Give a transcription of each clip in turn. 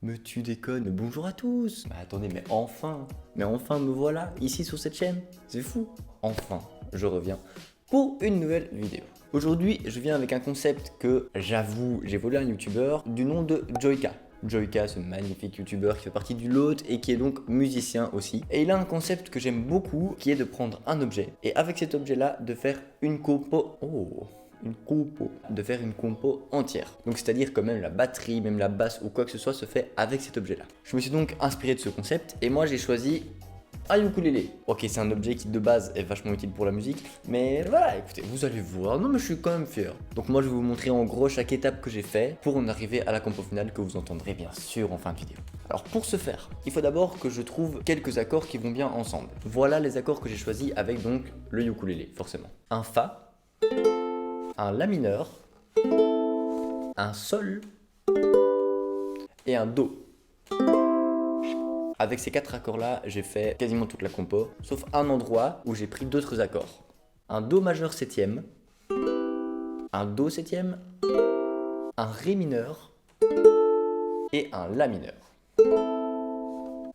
Mais tu déconnes, bonjour à tous. Mais attendez, mais enfin me voilà, ici sur cette chaîne. C'est fou. Enfin, je reviens pour une nouvelle vidéo. Aujourd'hui, je viens avec un concept que, j'avoue, j'ai volé à un youtubeur du nom de Joyka. Joyka, ce magnifique youtubeur qui fait partie du lot et qui est donc musicien aussi. Et il a un concept que j'aime beaucoup, qui est de prendre un objet et avec cet objet-là, de faire une compo. De faire une compo entière. Donc c'est-à-dire que même la batterie, même la basse ou quoi que ce soit se fait avec cet objet-là. Je me suis donc inspiré de ce concept et moi j'ai choisi un ukulélé. Ok, c'est un objet qui de base est vachement utile pour la musique, mais voilà, écoutez, vous allez voir, non mais je suis quand même fier. Donc moi je vais vous montrer en gros chaque étape que j'ai fait pour en arriver à la compo finale que vous entendrez bien sûr en fin de vidéo. Alors pour ce faire, il faut d'abord que je trouve quelques accords qui vont bien ensemble. Voilà les accords que j'ai choisis avec donc le ukulélé, forcément. Un Fa, un La mineur, un Sol et un Do. Avec ces quatre accords-là, j'ai fait quasiment toute la compo, sauf un endroit où j'ai pris d'autres accords. Un Do majeur septième, un Do septième, un Ré mineur et un La mineur.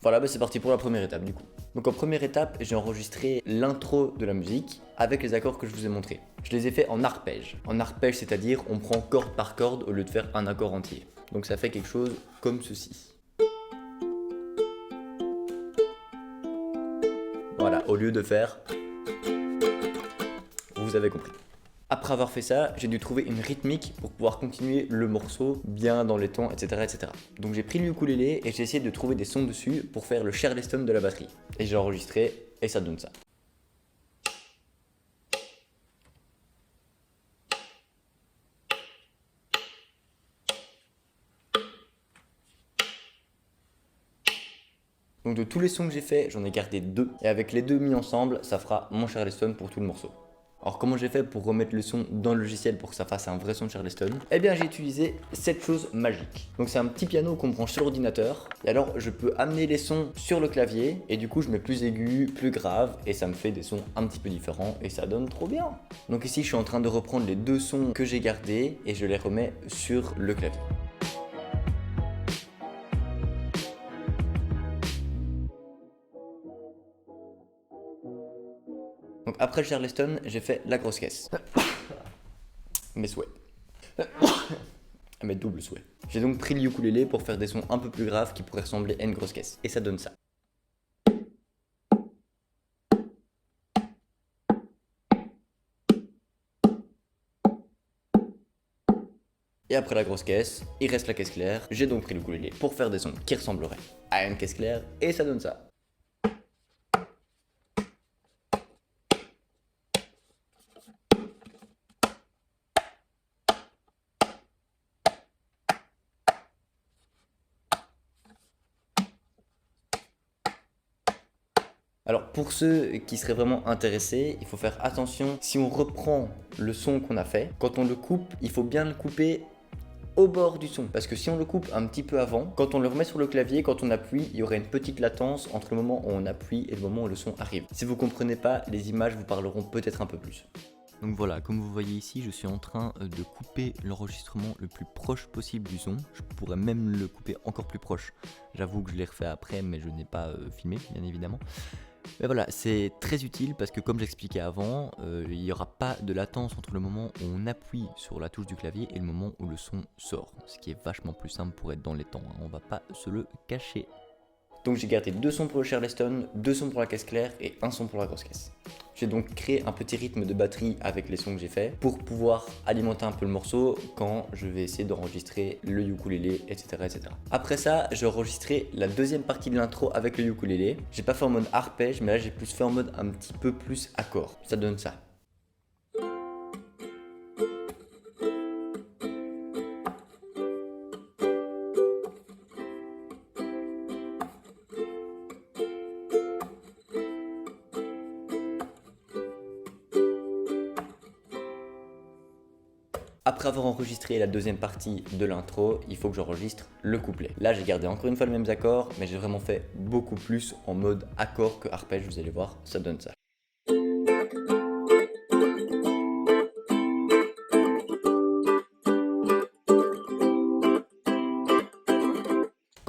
Voilà, bah c'est parti pour la première étape du coup. Donc en première étape, j'ai enregistré l'intro de la musique avec les accords que je vous ai montrés. Je les ai fait en arpège. En arpège, c'est-à-dire on prend corde par corde au lieu de faire un accord entier. Donc ça fait quelque chose comme ceci. Voilà, au lieu de faire... Vous avez compris. Après avoir fait ça, j'ai dû trouver une rythmique pour pouvoir continuer le morceau bien dans les temps, etc. etc. Donc j'ai pris le ukulélé et j'ai essayé de trouver des sons dessus pour faire le Charleston de la batterie. Et j'ai enregistré et ça donne ça. Donc de tous les sons que j'ai fait, j'en ai gardé deux. Et avec les deux mis ensemble, ça fera mon Charleston pour tout le morceau. Alors comment j'ai fait pour remettre le son dans le logiciel pour que ça fasse un vrai son de Charleston? Eh bien j'ai utilisé cette chose magique. Donc c'est un petit piano qu'on branche sur l'ordinateur. Et alors je peux amener les sons sur le clavier. Et du coup je mets plus aigu, plus grave. Et ça me fait des sons un petit peu différents. Et ça donne trop bien. Donc ici je suis en train de reprendre les deux sons que j'ai gardés. Et je les remets sur le clavier. Donc après le Charleston, j'ai fait la grosse caisse. Mes souhaits. Mes doubles souhaits. J'ai donc pris le ukulélé pour faire des sons un peu plus graves qui pourraient ressembler à une grosse caisse. Et ça donne ça. Et après la grosse caisse, il reste la caisse claire. J'ai donc pris le ukulélé pour faire des sons qui ressembleraient à une caisse claire. Et ça donne ça. Alors pour ceux qui seraient vraiment intéressés, il faut faire attention, si on reprend le son qu'on a fait, quand on le coupe, il faut bien le couper au bord du son. Parce que si on le coupe un petit peu avant, quand on le remet sur le clavier, quand on appuie, il y aurait une petite latence entre le moment où on appuie et le moment où le son arrive. Si vous ne comprenez pas, les images vous parleront peut-être un peu plus. Donc voilà, comme vous voyez ici, je suis en train de couper l'enregistrement le plus proche possible du son. Je pourrais même le couper encore plus proche. J'avoue que je l'ai refait après, mais je n'ai pas filmé, bien évidemment. Mais voilà, c'est très utile parce que comme j'expliquais avant, il n'y aura pas de latence entre le moment où on appuie sur la touche du clavier et le moment où le son sort. Ce qui est vachement plus simple pour être dans les temps, hein. On va pas se le cacher. Donc j'ai gardé deux sons pour le Charleston, deux sons pour la caisse claire et un son pour la grosse caisse. J'ai donc créé un petit rythme de batterie avec les sons que j'ai fait pour pouvoir alimenter un peu le morceau quand je vais essayer d'enregistrer le ukulélé, etc., etc. Après ça, j'ai enregistré la deuxième partie de l'intro avec le ukulélé. J'ai pas fait en mode arpège, mais là j'ai plus fait en mode un petit peu plus accord. Ça donne ça. Après avoir enregistré la deuxième partie de l'intro, il faut que j'enregistre le couplet. Là, j'ai gardé encore une fois les mêmes accords, mais j'ai vraiment fait beaucoup plus en mode accord que arpège, vous allez voir, ça donne ça.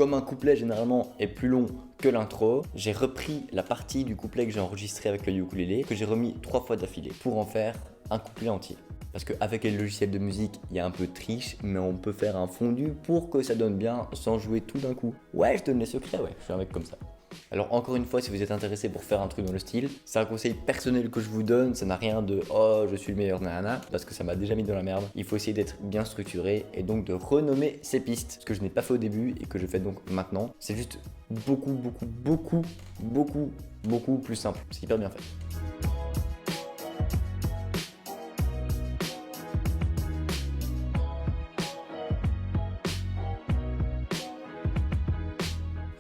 Comme un couplet généralement est plus long que l'intro, j'ai repris la partie du couplet que j'ai enregistré avec le ukulélé, que j'ai remis 3 fois d'affilée pour en faire un couplet entier. Parce qu'avec les logiciels de musique, il y a un peu de triche, mais on peut faire un fondu pour que ça donne bien sans jouer tout d'un coup. Ouais, je donne les secrets, ouais, je suis un mec comme ça. Alors encore une fois, si vous êtes intéressé pour faire un truc dans le style, c'est un conseil personnel que je vous donne, ça n'a rien de oh je suis le meilleur nanana, parce que ça m'a déjà mis dans la merde. Il faut essayer d'être bien structuré et donc de renommer ses pistes, ce que je n'ai pas fait au début et que je fais donc maintenant. C'est juste beaucoup plus simple, c'est hyper bien fait.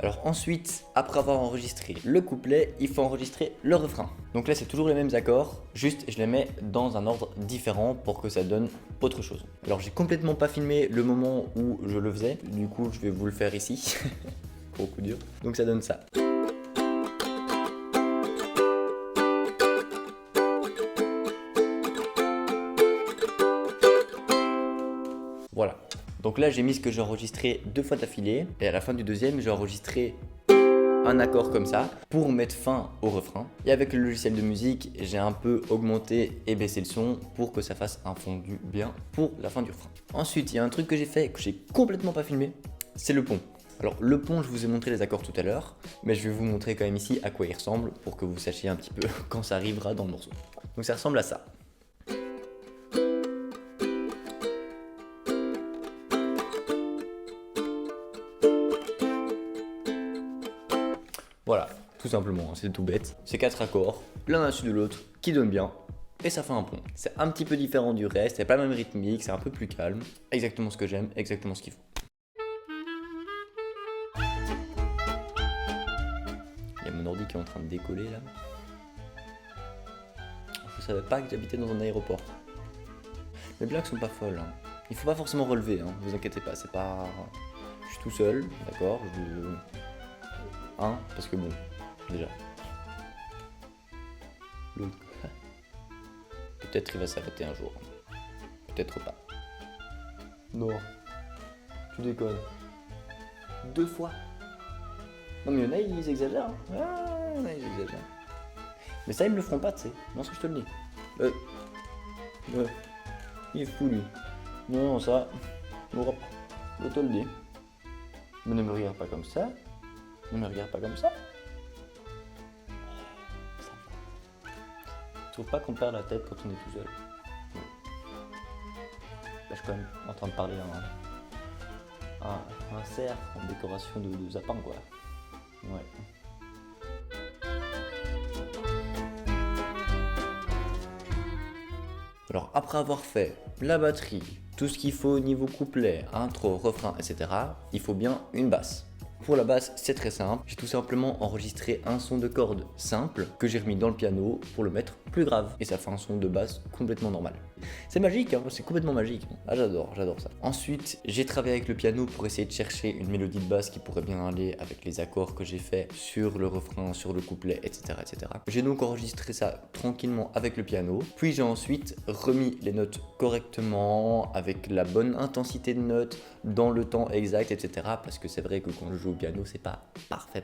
Alors ensuite, après avoir enregistré le couplet, il faut enregistrer le refrain. Donc là, c'est toujours les mêmes accords, juste je les mets dans un ordre différent pour que ça donne autre chose. Alors j'ai complètement pas filmé le moment où je le faisais, du coup je vais vous le faire ici. Gros coup dur. Donc ça donne ça. Voilà. Donc là, j'ai mis ce que j'ai enregistré 2 fois d'affilée. Et à la fin du deuxième, j'ai enregistré un accord comme ça pour mettre fin au refrain. Et avec le logiciel de musique, j'ai un peu augmenté et baissé le son pour que ça fasse un fondu bien pour la fin du refrain. Ensuite, il y a un truc que j'ai fait que j'ai complètement pas filmé, c'est le pont. Alors le pont, je vous ai montré les accords tout à l'heure, mais je vais vous montrer quand même ici à quoi il ressemble pour que vous sachiez un petit peu quand ça arrivera dans le morceau. Donc ça ressemble à ça. Voilà, tout simplement, c'est tout bête. C'est 4 accords, l'un au-dessus de l'autre, qui donnent bien, et ça fait un pont. C'est un petit peu différent du reste, c'est pas la même rythmique, c'est un peu plus calme. Exactement ce que j'aime, exactement ce qu'il faut. Il y a mon ordi qui est en train de décoller là. Je savais pas que j'habitais dans un aéroport. Les blagues sont pas folles, hein. Il faut pas forcément relever, hein. Vous inquiétez pas, c'est pas... Je suis tout seul, d'accord, parce que bon, déjà. L'autre. Peut-être il va s'arrêter un jour. Peut-être pas. Non. Tu déconnes. 2 fois. Non mais il y en a, ils exagèrent. Hein. Ah, il y en a, ils exagèrent. Mais ça, ils me le feront pas, tu sais. Non, ça, je te le dis. Il est fou, lui. Non, ça... Je te le dis. Mais ne me regarde pas comme ça. Ne me regarde pas comme ça. Tu trouves pas qu'on perd la tête quand on est tout seul? Là, je suis quand même en train de parler un cerf en décoration de sapin, quoi. Ouais. Alors après avoir fait la batterie, tout ce qu'il faut au niveau couplet, intro, refrain, etc., il faut bien une basse. Pour la basse, c'est très simple. J'ai tout simplement enregistré un son de corde simple que j'ai remis dans le piano pour le mettre plus grave. Et ça fait un son de basse complètement normal. C'est magique, hein, c'est complètement magique. Ah, j'adore ça. Ensuite, j'ai travaillé avec le piano pour essayer de chercher une mélodie de basse qui pourrait bien aller avec les accords que j'ai fait sur le refrain, sur le couplet, etc. etc. J'ai donc enregistré ça tranquillement avec le piano. Puis j'ai ensuite remis les notes correctement, avec la bonne intensité de notes, dans le temps exact, etc. Parce que c'est vrai que quand je joue au piano, c'est pas parfait.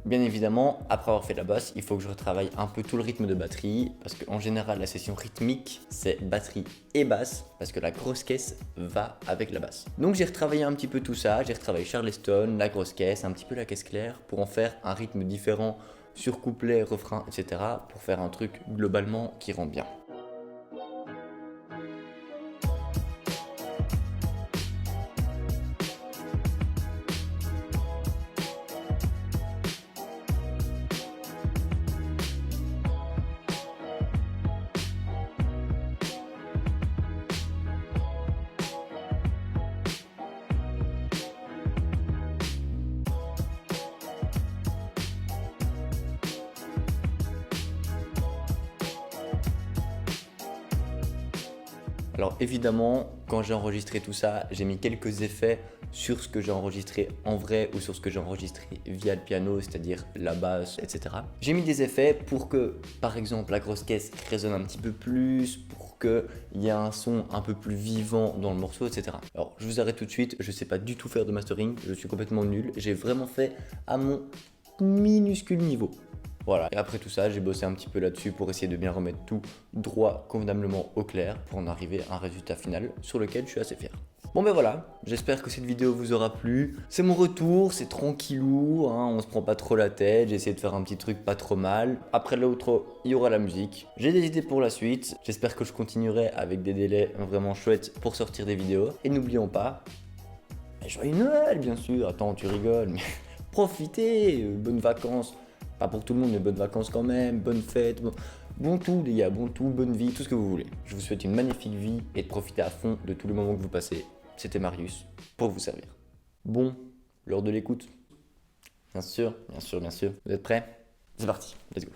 Bien évidemment, après avoir fait la basse, il faut que je retravaille un peu tout le rythme de batterie, parce qu'en général, la session rythmique, c'est batterie et basse, parce que la grosse caisse va avec la basse. Donc j'ai retravaillé un petit peu tout ça, j'ai retravaillé Charleston, la grosse caisse, un petit peu la caisse claire, pour en faire un rythme différent sur couplet, refrain, etc. pour faire un truc globalement qui rend bien. Alors évidemment, quand j'ai enregistré tout ça, j'ai mis quelques effets sur ce que j'ai enregistré en vrai ou sur ce que j'ai enregistré via le piano, c'est-à-dire la basse, etc. J'ai mis des effets pour que, par exemple, la grosse caisse résonne un petit peu plus, pour pour qu'il y ait un son un peu plus vivant dans le morceau, etc. Alors je vous arrête tout de suite, je sais pas du tout faire de mastering, je suis complètement nul, j'ai vraiment fait à mon minuscule niveau. Voilà, et après tout ça, j'ai bossé un petit peu là-dessus pour essayer de bien remettre tout droit, convenablement au clair, pour en arriver à un résultat final sur lequel je suis assez fier. Bon ben voilà, j'espère que cette vidéo vous aura plu. C'est mon retour, c'est tranquillou, hein, on se prend pas trop la tête, j'ai essayé de faire un petit truc pas trop mal. Après l'outro, il y aura la musique. J'ai des idées pour la suite, j'espère que je continuerai avec des délais vraiment chouettes pour sortir des vidéos. Et n'oublions pas, joyeux Noël bien sûr, attends tu rigoles, mais profitez, bonnes vacances. Pas pour tout le monde, mais bonnes vacances quand même, bonnes fêtes, bon tout les gars, bon tout, bonne vie, tout ce que vous voulez. Je vous souhaite une magnifique vie et de profiter à fond de tous les moments que vous passez. C'était Marius, pour vous servir. Bon, l'heure de l'écoute. Bien sûr, bien sûr, bien sûr. Vous êtes prêts? C'est parti, let's go.